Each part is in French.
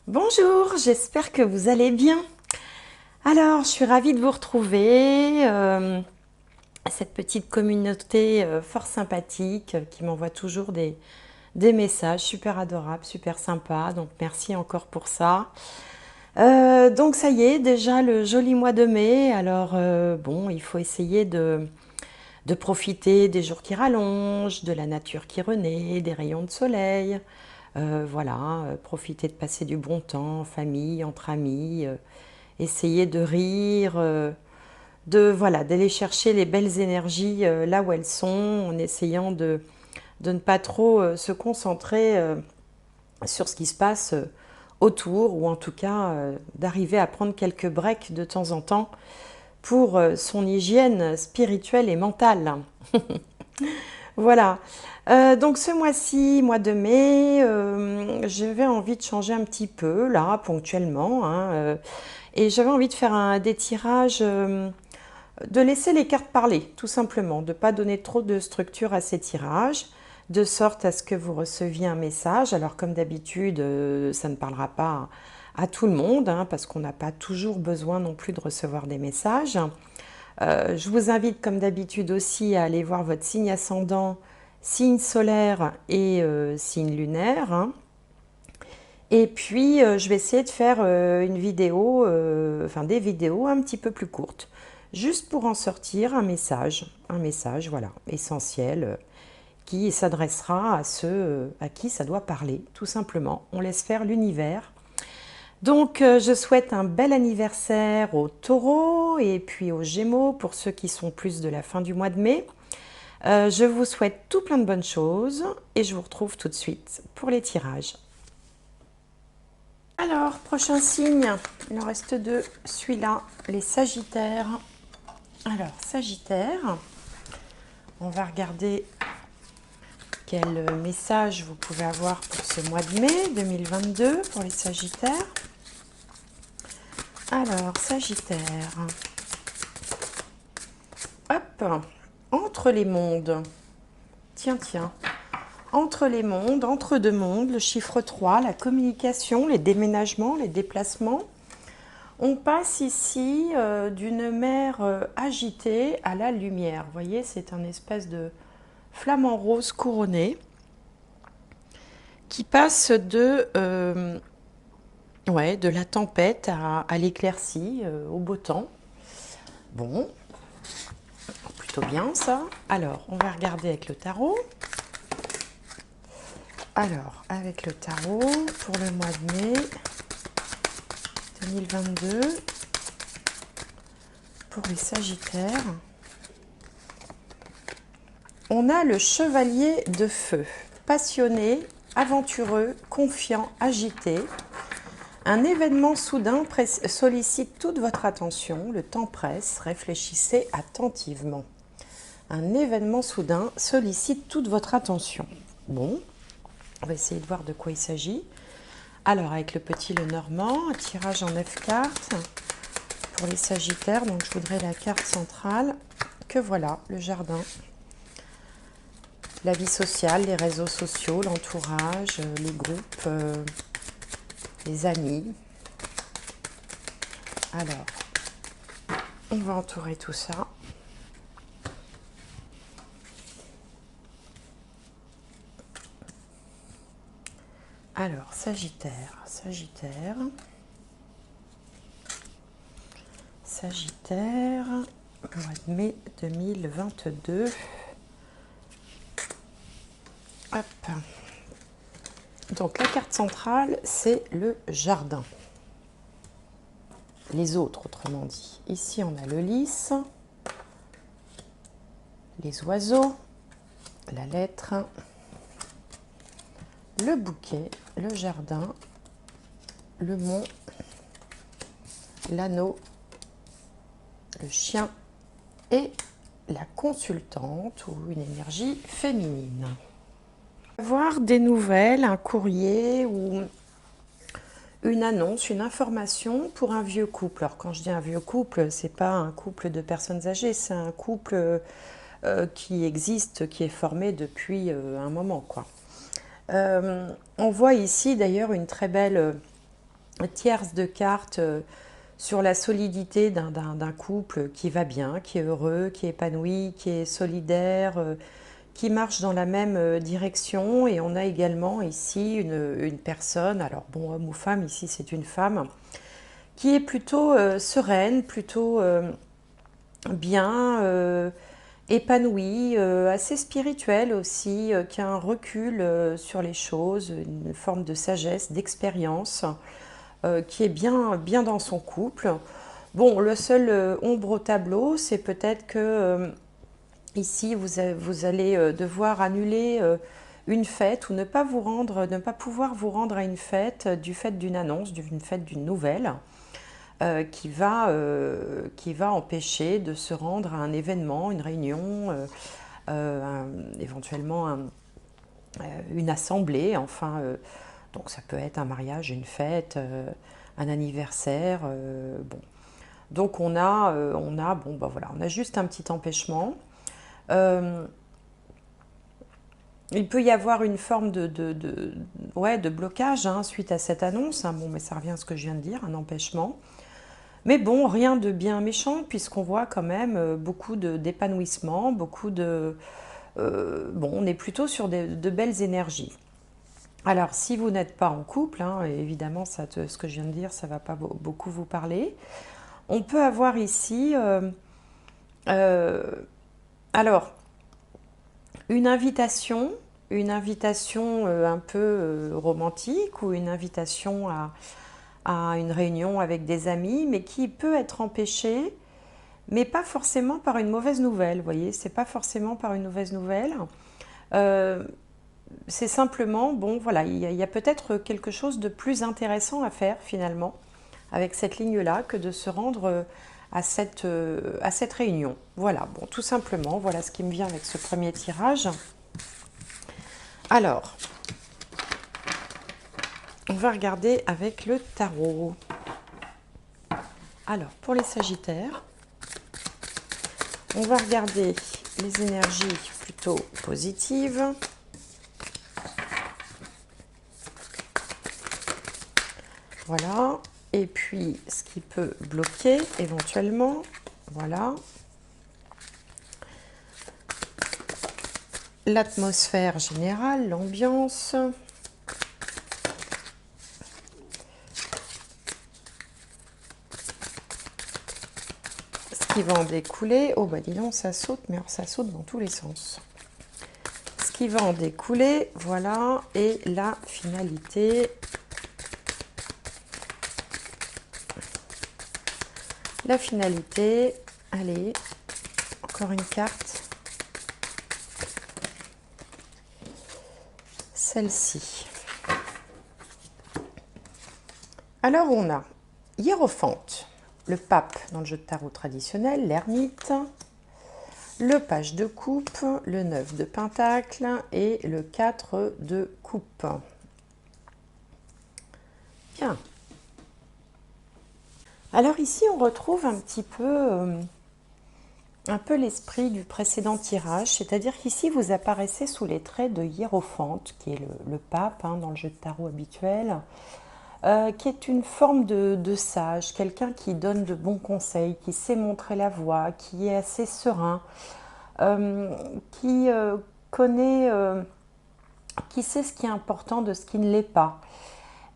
Bonjour, j'espère que vous allez bien. Alors, je suis ravie de vous retrouver, cette petite communauté fort sympathique qui m'envoie toujours des messages super adorables, super sympas. Donc, merci encore pour ça. Donc, ça y est, déjà le joli mois de mai. Alors, bon, il faut essayer de profiter des jours qui rallongent, de la nature qui renaît, des rayons de soleil. Voilà, profiter de passer du bon temps en famille, entre amis, essayer de rire, voilà, d'aller chercher les belles énergies là où elles sont, en essayant de ne pas trop se concentrer sur ce qui se passe autour, ou en tout cas d'arriver à prendre quelques breaks de temps en temps pour son hygiène spirituelle et mentale. Voilà. Donc ce mois-ci, mois de mai, j'avais envie de changer un petit peu, là, ponctuellement, hein, et j'avais envie de faire des tirages, de laisser les cartes parler, tout simplement, de ne pas donner trop de structure à ces tirages, de sorte à ce que vous receviez un message. Alors comme d'habitude, ça ne parlera pas à tout le monde, hein, parce qu'on n'a pas toujours besoin non plus de recevoir des messages. Je vous invite comme d'habitude aussi à aller voir votre signe ascendant, signe solaire et signe lunaire, hein. Et puis je vais essayer de faire une vidéo, enfin des vidéos un petit peu plus courtes, juste pour en sortir un message voilà, essentiel, qui s'adressera à ceux à qui ça doit parler, tout simplement. On laisse faire l'univers. Donc, je souhaite un bel anniversaire aux taureaux et puis aux gémeaux pour ceux qui sont plus de la fin du mois de mai. Je vous souhaite tout plein de bonnes choses et je vous retrouve tout de suite pour les tirages. Alors, prochain signe, il en reste deux, celui-là, les Sagittaires. Alors, Sagittaire, on va regarder quel message vous pouvez avoir pour ce mois de mai 2022 pour les Sagittaires. Alors, Sagittaire, hop, entre les mondes, tiens, entre les mondes, entre deux mondes, le chiffre 3, la communication, les déménagements, les déplacements. On passe ici d'une mer agitée à la lumière. Vous voyez, c'est un espèce de flamant rose couronné qui passe de la tempête à l'éclaircie, au beau temps. Bon, plutôt bien ça. Alors, on va regarder avec le tarot. Alors, avec le tarot, pour le mois de mai 2022, pour les Sagittaires, on a le chevalier de feu, passionné, aventureux, confiant, agité. Un événement soudain sollicite toute votre attention, le temps presse, réfléchissez attentivement. Un événement soudain sollicite toute votre attention. Bon, on va essayer de voir de quoi il s'agit. Alors, avec le petit Lenormand, un tirage en 9 cartes pour les Sagittaires. Donc, je voudrais la carte centrale, que voilà, le jardin. La vie sociale, les réseaux sociaux, l'entourage, les groupes, les amis. Alors, on va entourer tout ça. Alors, Sagittaire, Sagittaire, Sagittaire, mois de mai 2022. Hop. Donc, la carte centrale, c'est le jardin. Les autres, autrement dit. Ici, on a le lys, les oiseaux, la lettre, le bouquet, le jardin, le mont, l'anneau, le chien et la consultante ou une énergie féminine. Avoir des nouvelles, un courrier ou une annonce, une information pour un vieux couple. Alors quand je dis un vieux couple, c'est pas un couple de personnes âgées, c'est un couple qui existe, qui est formé depuis un moment, quoi. On voit ici d'ailleurs une très belle tierce de cartes sur la solidité d'un couple qui va bien, qui est heureux, qui est épanoui, qui est solidaire, qui marche dans la même direction. Et on a également ici une personne, alors bon, homme ou femme, ici c'est une femme, qui est plutôt sereine, plutôt bien, épanouie, assez spirituelle aussi, qui a un recul sur les choses, une forme de sagesse, d'expérience, qui est bien dans son couple. Bon, le seul ombre au tableau, c'est peut-être que ici vous allez devoir annuler une fête ou ne pas vous rendre, ne pas pouvoir vous rendre à une fête du fait d'une annonce, d'une fête d'une nouvelle. Qui va empêcher de se rendre à un événement, une réunion, éventuellement une assemblée, enfin, donc ça peut être un mariage, une fête, un anniversaire, bon. Donc bon, bah voilà, on a juste un petit empêchement. Il peut y avoir une forme ouais, de blocage hein, suite à cette annonce, hein. Bon, mais ça revient à ce que je viens de dire, un empêchement. Mais bon, rien de bien méchant, puisqu'on voit quand même beaucoup d'épanouissement, beaucoup de... bon, on est plutôt sur de belles énergies. Alors, si vous n'êtes pas en couple, hein, évidemment, ce que je viens de dire, ça ne va pas beaucoup vous parler. On peut avoir ici... euh, alors, une invitation un peu romantique ou une invitation à une réunion avec des amis, mais qui peut être empêchée, mais pas forcément par une mauvaise nouvelle, vous voyez, c'est pas forcément par une mauvaise nouvelle. C'est simplement, bon, voilà, il y a peut-être quelque chose de plus intéressant à faire finalement avec cette ligne-là que de se rendre à cette réunion. Voilà, bon, tout simplement, voilà ce qui me vient avec ce premier tirage. Alors, on va regarder avec le tarot. Alors, pour les Sagittaires, on va regarder les énergies plutôt positives. Voilà. Et puis, ce qui peut bloquer éventuellement. Voilà. L'atmosphère générale, l'ambiance. Ce qui va en découler. Oh, bah dis donc, ça saute, mais alors ça saute dans tous les sens. Ce qui va en découler, voilà. Et la finalité. La finalité. Allez, encore une carte. Celle-ci. Alors on a Hiérophante, le pape dans le jeu de tarot traditionnel, l'ermite, le page de coupe, le 9 de pentacle et le 4 de coupe. Bien. Alors ici on retrouve un peu l'esprit du précédent tirage, c'est-à-dire qu'ici vous apparaissez sous les traits de Hiérophante, qui est le pape hein, dans le jeu de tarot habituel, qui est une forme de sage, quelqu'un qui donne de bons conseils, qui sait montrer la voie, qui est assez serein, qui connaît, qui sait ce qui est important de ce qui ne l'est pas.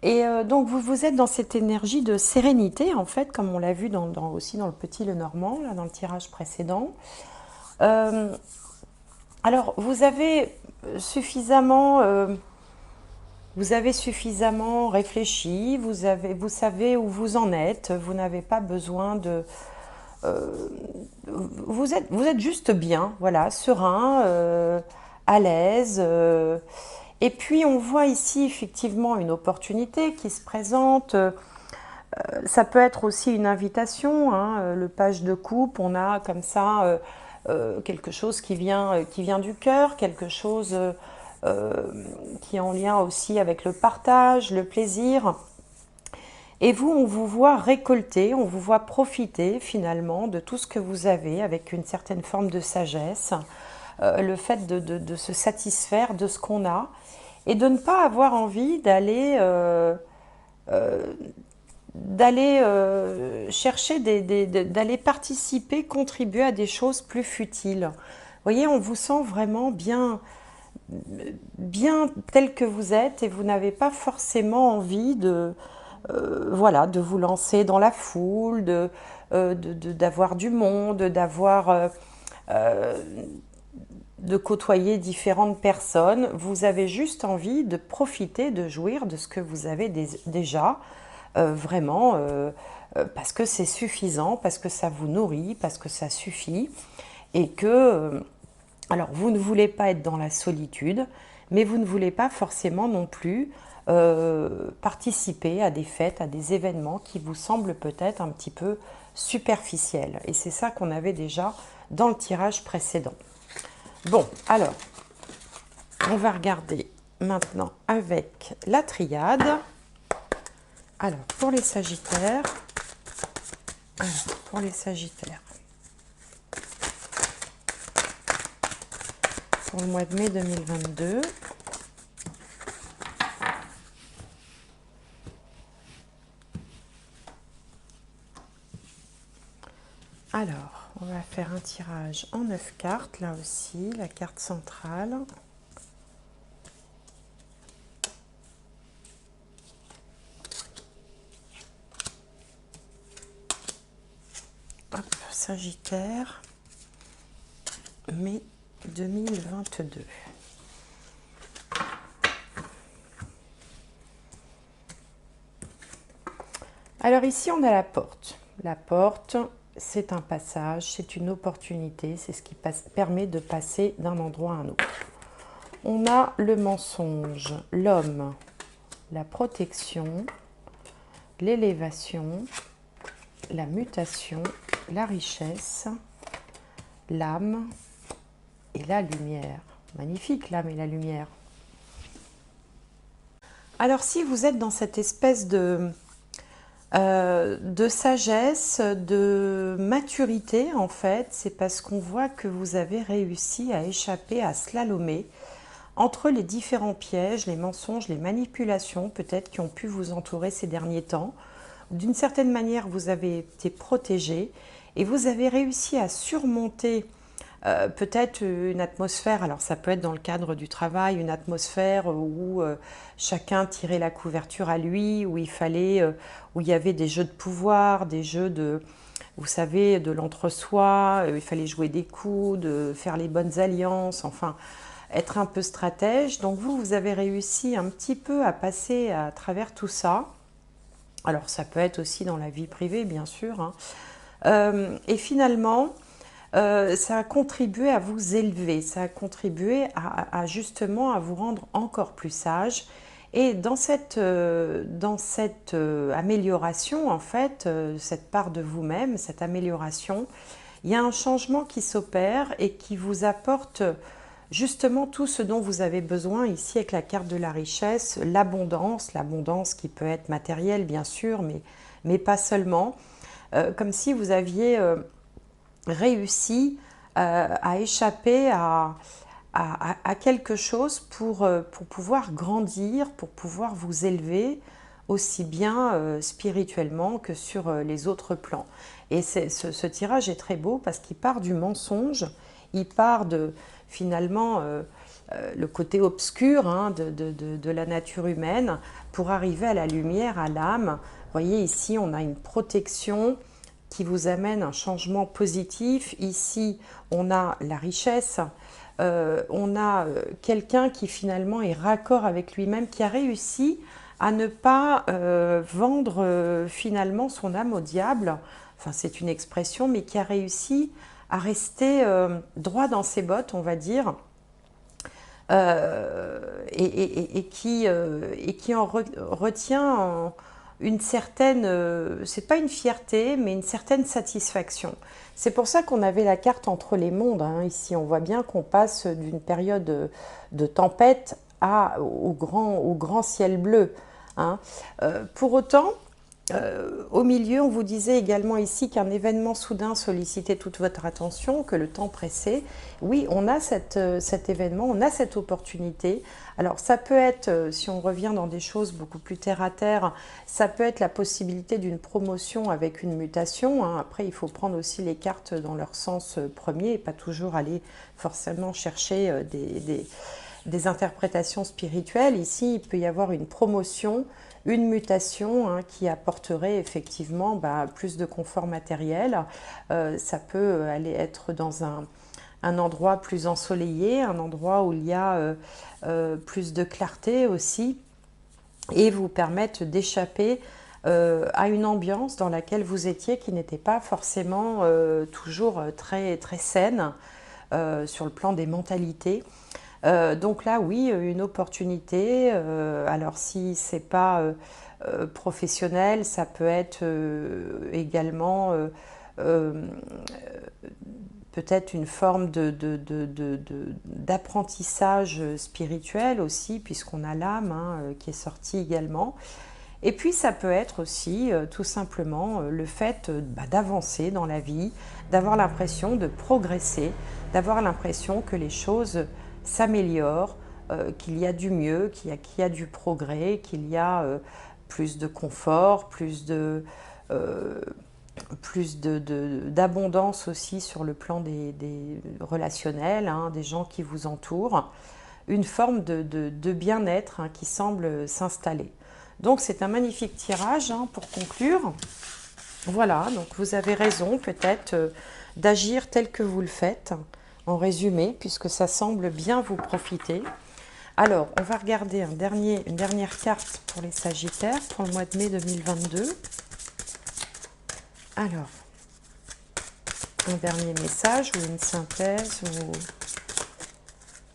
Et donc vous êtes dans cette énergie de sérénité, en fait, comme on l'a vu aussi dans le Petit Lenormand, là, dans le tirage précédent. Alors, vous avez suffisamment réfléchi, vous savez où vous en êtes, vous n'avez pas besoin de... vous êtes juste bien, voilà, serein, à l'aise. Et puis on voit ici effectivement une opportunité qui se présente. Ça peut être aussi une invitation, hein, le page de coupe, on a comme ça quelque chose qui vient du cœur, quelque chose qui est en lien aussi avec le partage, le plaisir. Et vous, on vous voit récolter, on vous voit profiter finalement de tout ce que vous avez avec une certaine forme de sagesse, le fait de se satisfaire de ce qu'on a et de ne pas avoir envie d'aller d'aller chercher, d'aller participer, contribuer à des choses plus futiles. Vous voyez, on vous sent vraiment bien tel que vous êtes et vous n'avez pas forcément envie voilà, de vous lancer dans la foule, d'avoir du monde, de côtoyer différentes personnes. Vous avez juste envie de profiter, de jouir de ce que vous avez déjà, vraiment, parce que c'est suffisant, parce que ça vous nourrit, parce que ça suffit, et que, alors vous ne voulez pas être dans la solitude, mais vous ne voulez pas forcément non plus participer à des fêtes, à des événements qui vous semblent peut-être un petit peu superficiels. Et c'est ça qu'on avait déjà dans le tirage précédent. Bon, alors, on va regarder maintenant avec la triade. Alors, pour les Sagittaires, pour le mois de mai 2022, alors, on va faire un tirage en 9 cartes, là aussi, la carte centrale. Hop, Sagittaire, mai 2022. Alors ici, on a la porte. La porte, c'est un passage, c'est une opportunité, c'est ce qui permet de passer d'un endroit à un autre. On a le mensonge, l'homme, la protection, l'élévation, la mutation, la richesse, l'âme et la lumière. Magnifique, l'âme et la lumière. Alors si vous êtes dans cette espèce de sagesse, de maturité en fait, c'est parce qu'on voit que vous avez réussi à échapper, à slalomer entre les différents pièges, les mensonges, les manipulations peut-être qui ont pu vous entourer ces derniers temps. D'une certaine manière, vous avez été protégé et vous avez réussi à surmonter peut-être une atmosphère, alors ça peut être dans le cadre du travail, une atmosphère où chacun tirait la couverture à lui, où où il y avait des jeux de pouvoir, des jeux vous savez, de l'entre-soi, il fallait jouer des coups, de faire les bonnes alliances, enfin, être un peu stratège. Donc vous avez réussi un petit peu à passer à travers tout ça. Alors ça peut être aussi dans la vie privée, bien sûr, hein. Et finalement, ça a contribué à vous élever, ça a contribué à justement à vous rendre encore plus sage. Et dans cette amélioration, en fait, cette part de vous-même, cette amélioration, il y a un changement qui s'opère et qui vous apporte justement tout ce dont vous avez besoin ici avec la carte de la richesse, l'abondance qui peut être matérielle bien sûr, mais pas seulement. Comme si vous aviez réussi à échapper à quelque chose pour pouvoir grandir, pour pouvoir vous élever aussi bien spirituellement que sur les autres plans. Et ce tirage est très beau parce qu'il part du mensonge, il part de finalement le côté obscur hein, de la nature humaine pour arriver à la lumière, à l'âme. Vous voyez ici on a une protection qui vous amène un changement positif. Ici on a la richesse, on a quelqu'un qui finalement est raccord avec lui-même, qui a réussi à ne pas vendre finalement son âme au diable, enfin c'est une expression, mais qui a réussi à rester droit dans ses bottes, on va dire, et qui en retient une certaine, c'est pas une fierté, mais une certaine satisfaction. C'est pour ça qu'on avait la carte entre les mondes, hein. Ici, on voit bien qu'on passe d'une période de tempête au grand ciel bleu, hein. Pour autant, Au milieu, on vous disait également ici qu'un événement soudain sollicitait toute votre attention, que le temps pressait. Oui, on a cet événement, on a cette opportunité. Alors ça peut être, si on revient dans des choses beaucoup plus terre à terre, ça peut être la possibilité d'une promotion avec une mutation, hein. Après, il faut prendre aussi les cartes dans leur sens premier et pas toujours aller forcément chercher des interprétations spirituelles. Ici, il peut y avoir une promotion, une mutation, hein, qui apporterait effectivement plus de confort matériel. Ça peut aller être dans un endroit plus ensoleillé, un endroit où il y a plus de clarté aussi, et vous permettre d'échapper à une ambiance dans laquelle vous étiez qui n'était pas forcément toujours très, très saine sur le plan des mentalités. Donc là, oui, une opportunité. Alors si c'est pas professionnel, ça peut être également euh, peut-être une forme d'apprentissage spirituel aussi, puisqu'on a l'âme, hein, qui est sortie également. Et puis ça peut être aussi tout simplement le fait d'avancer dans la vie, d'avoir l'impression de progresser, d'avoir l'impression que les choses s'améliorent, qu'il y a du mieux, qu'il y a du progrès, qu'il y a plus de confort, d'abondance aussi sur le plan des relationnels, hein, des gens qui vous entourent, une forme de bien-être, hein, qui semble s'installer. Donc c'est un magnifique tirage, hein, pour conclure. Voilà, donc vous avez raison peut-être d'agir tel que vous le faites, en résumé, puisque ça semble bien vous profiter. Alors, on va regarder une dernière carte pour les Sagittaires pour le mois de mai 2022. Alors, un dernier message ou une synthèse ou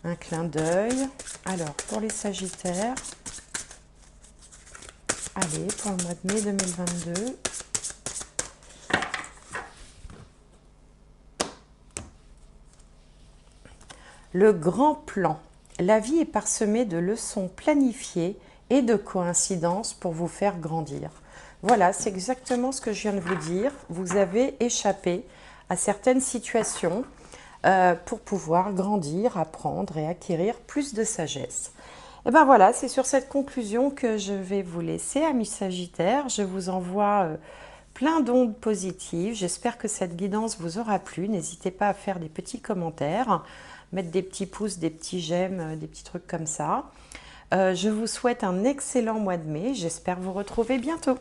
un clin d'œil. Alors, pour les Sagittaires, allez, pour le mois de mai 2022. Le grand plan. La vie est parsemée de leçons planifiées et de coïncidences pour vous faire grandir. Voilà, c'est exactement ce que je viens de vous dire. Vous avez échappé à certaines situations pour pouvoir grandir, apprendre et acquérir plus de sagesse. Et ben voilà, c'est sur cette conclusion que je vais vous laisser, amis Sagittaires. Je vous envoie plein d'ondes positives. J'espère que cette guidance vous aura plu. N'hésitez pas à faire des petits commentaires, mettre des petits pouces, des petits j'aime, des petits trucs comme ça. Je vous souhaite un excellent mois de mai. J'espère vous retrouver bientôt.